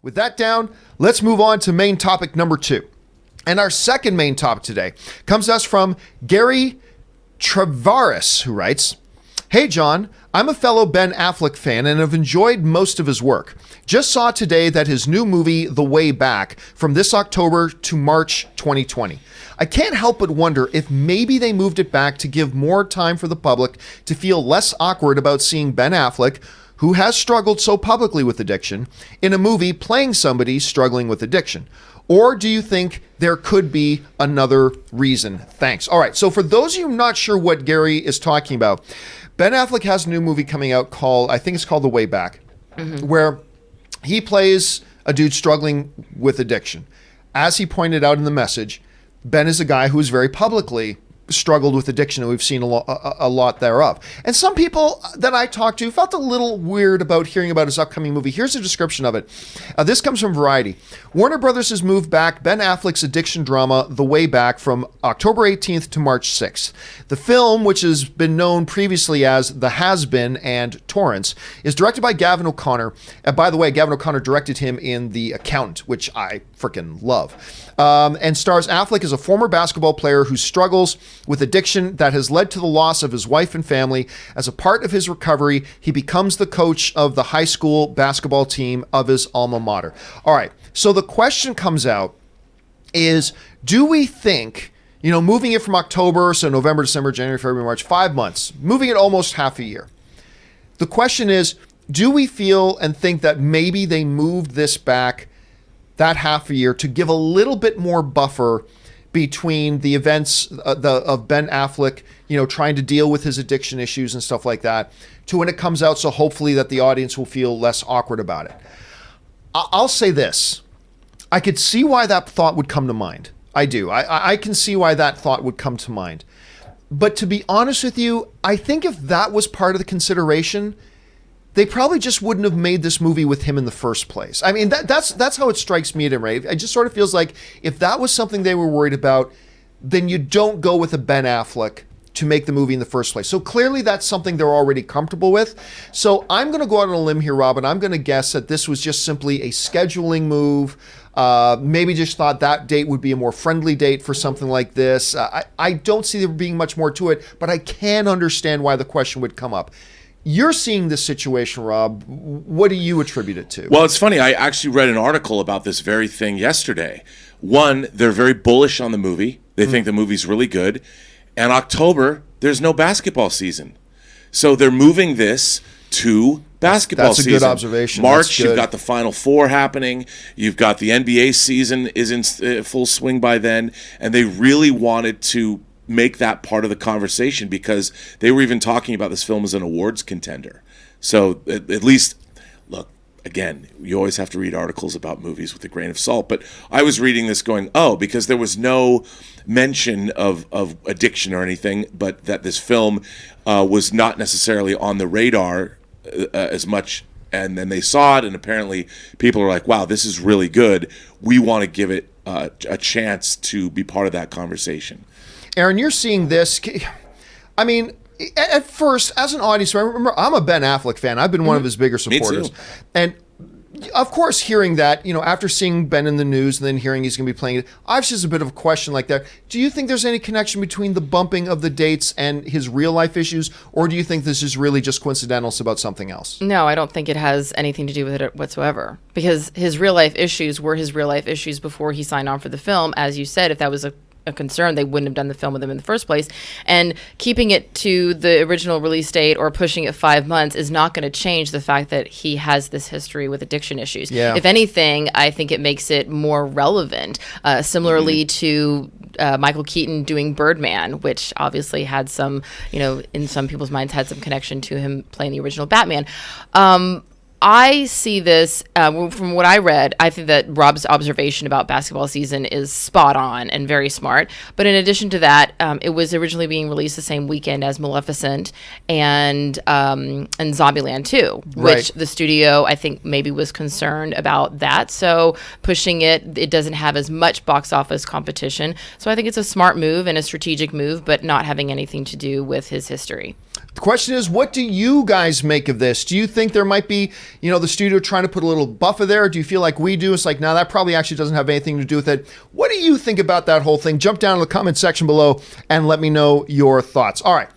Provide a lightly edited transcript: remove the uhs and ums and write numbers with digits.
With that down, let's move on to main topic number 2. And our second main topic today comes to us from Gary Trevaras, who writes, "Hey John, I'm a fellow Ben Affleck fan and have enjoyed most of his work. Just saw today that his new movie, The Way Back, from this October to March 2020. I can't help but wonder if maybe they moved it back to give more time for the public to feel less awkward about seeing Ben Affleck, who has struggled so publicly with addiction, in a movie playing somebody struggling with addiction. Or do you think there could be another reason? Thanks." All right, so for those of you not sure what Gary is talking about, Ben Affleck has a new movie coming out called, I think it's called The Way Back, where he plays a dude struggling with addiction. As he pointed out in the message, Ben is a guy who is very publicly struggled with addiction, and we've seen a lot thereof. And some people that I talked to felt a little weird about hearing about his upcoming movie. Here's a description of it. This comes from Variety. "Warner Brothers has moved back Ben Affleck's addiction drama, The Way Back, from October 18th to March 6th. The film, which has been known previously as The Has-Been and Torrance, is directed by Gavin O'Connor. And by the way, Gavin O'Connor directed him in The Accountant, which I freaking love. And stars Affleck as a former basketball player who struggles with addiction that has led to the loss of his wife and family. As a part of his recovery, he becomes the coach of the high school basketball team of his alma mater." All right, so the question comes out is, do we think, moving it from October, so November, December, January, February, March, 5 months, moving it almost half a year. The question is, do we feel and think that maybe they moved this back that half a year to give a little bit more buffer between the events of Ben Affleck, trying to deal with his addiction issues and stuff like that, to when it comes out, so hopefully that the audience will feel less awkward about it? I'll say this. I could see why that thought would come to mind. I do. I can see why that thought would come to mind. But to be honest with you, I think if that was part of the consideration, they probably just wouldn't have made this movie with him in the first place. I mean, that's how it strikes me at him, right? It just sort of feels like if that was something they were worried about, then you don't go with a Ben Affleck to make the movie in the first place. So clearly that's something they're already comfortable with. So I'm going to go out on a limb here, Rob, and I'm going to guess that this was just simply a scheduling move. Maybe just thought that date would be a more friendly date for something like this. I don't see there being much more to it, but I can understand why the question would come up. You're seeing this situation, Rob. What do you attribute it to? Well, it's funny. I actually read an article about this very thing yesterday. One, they're very bullish on the movie. They think the movie's really good. And October, there's no basketball season. So they're moving this to basketball season. That's a good observation. March, you've got the Final Four happening. You've got the NBA season is in full swing by then. And they really wanted to make that part of the conversation because they were even talking about this film as an awards contender. So at least, look, again, you always have to read articles about movies with a grain of salt, but I was reading this going, because there was no mention of addiction or anything, but that this film was not necessarily on the radar as much, and then they saw it, and apparently people are like, wow, this is really good. We want to give it a chance to be part of that conversation. Aaron, you're seeing this. I mean, at first, as an audience, remember, I'm a Ben Affleck fan. I've been one of his bigger supporters. Me too. And of course, hearing that, after seeing Ben in the news and then hearing he's going to be playing it, obviously there's a bit of a question like that. Do you think there's any connection between the bumping of the dates and his real life issues? Or do you think this is really just coincidental about something else? No, I don't think it has anything to do with it whatsoever. Because his real life issues were his real life issues before he signed on for the film. As you said, if that was a concern, they wouldn't have done the film with him in the first place. And keeping it to the original release date or pushing it 5 months is not going to change the fact that he has this history with addiction issues. Yeah. If anything, I think it makes it more relevant. Similarly to Michael Keaton doing Birdman, which obviously had some, in some people's minds had some connection to him playing the original Batman. I see this, from what I read, I think that Rob's observation about basketball season is spot on and very smart. But in addition to that, it was originally being released the same weekend as Maleficent and Zombieland 2, which the studio, I think, maybe was concerned about that. So pushing it doesn't have as much box office competition. So I think it's a smart move and a strategic move, but not having anything to do with his history. The question is, what do you guys make of this? Do you think there might be the studio trying to put a little buffer there? Do you feel like we do? It's like, no, that probably actually doesn't have anything to do with it. What do you think about that whole thing? Jump down in the comment section below and let me know your thoughts. All right.